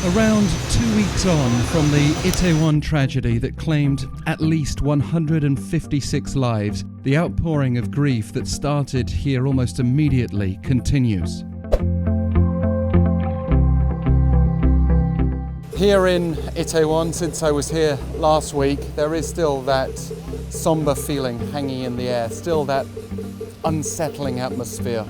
Around 2 weeks on from the Itaewon tragedy that claimed at least 156 lives, the outpouring of grief that started here almost immediately continues. Here in Itaewon, since I was here last week, there is still that somber feeling hanging in the air, still that unsettling atmosphere.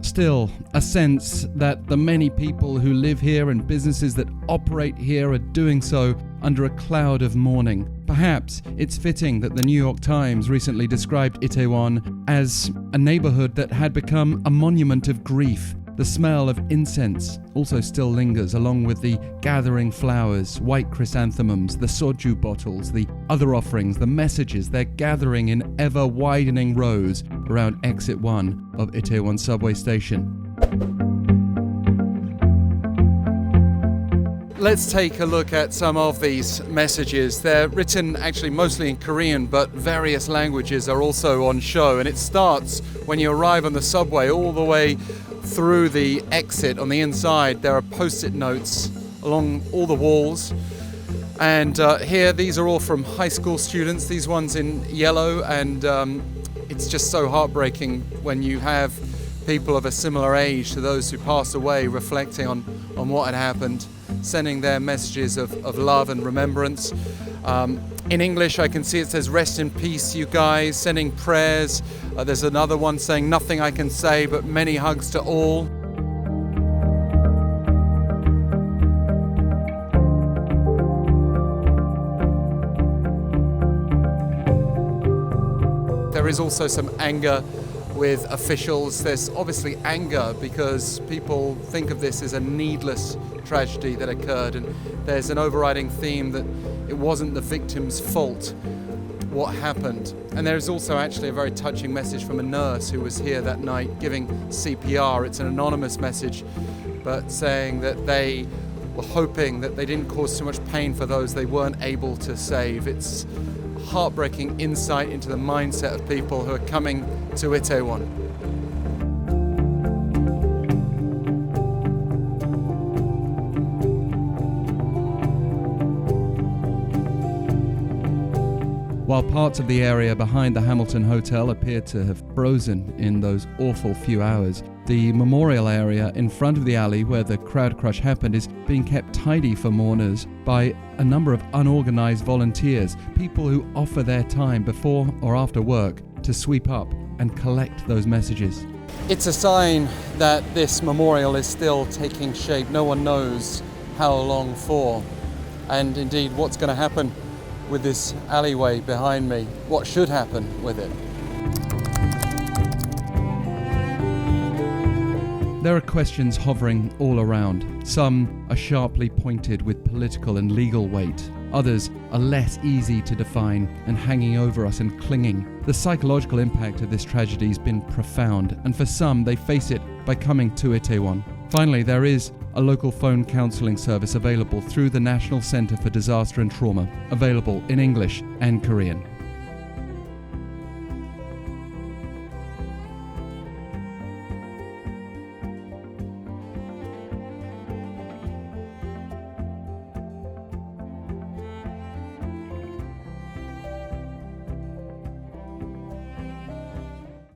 Still, a sense that the many people who live here and businesses that operate here are doing so under a cloud of mourning. Perhaps it's fitting that the New York Times recently described Itaewon as a neighborhood that had become a monument of grief. The smell of incense also still lingers, along with the gathering flowers, white chrysanthemums, the soju bottles, the other offerings, the messages. They're gathering in ever-widening rows around Exit 1 of Itaewon subway station. Let's take a look at some of these messages. They're written actually mostly in Korean, but various languages are also on show. And it starts when you arrive on the subway all the way through the exit. On the inside, there are post-it notes along all the walls. And here, these are all from high school students, these ones in yellow. And it's just so heartbreaking when you have people of a similar age to those who passed away reflecting on what had happened, sending their messages of love and remembrance. In English, I can see it says, "Rest in peace, you guys," sending prayers. There's another one saying, "Nothing I can say, but many hugs to all." There is also some anger with officials. There's obviously anger because people think of this as a needless tragedy that occurred, and there's an overriding theme that it wasn't the victim's fault what happened. And there is also actually a very touching message from a nurse who was here that night giving CPR. It's an anonymous message, but saying that they were hoping that they didn't cause too much pain for those they weren't able to save. It's heartbreaking insight into the mindset of people who are coming to Itaewon. While parts of the area behind the Hamilton Hotel appeared to have frozen in those awful few hours, the memorial area in front of the alley where the crowd crush happened is being kept tidy for mourners by a number of unorganized volunteers, people who offer their time before or after work to sweep up and collect those messages. It's a sign that this memorial is still taking shape. No one knows how long for, and indeed what's going to happen with this alleyway behind me, what should happen with it. There are questions hovering all around. Some are sharply pointed with political and legal weight. Others are less easy to define and hanging over us and clinging. The psychological impact of this tragedy has been profound, and for some, they face it by coming to Itaewon. Finally, there is a local phone counselling service available through the National Centre for Disaster and Trauma, available in English and Korean.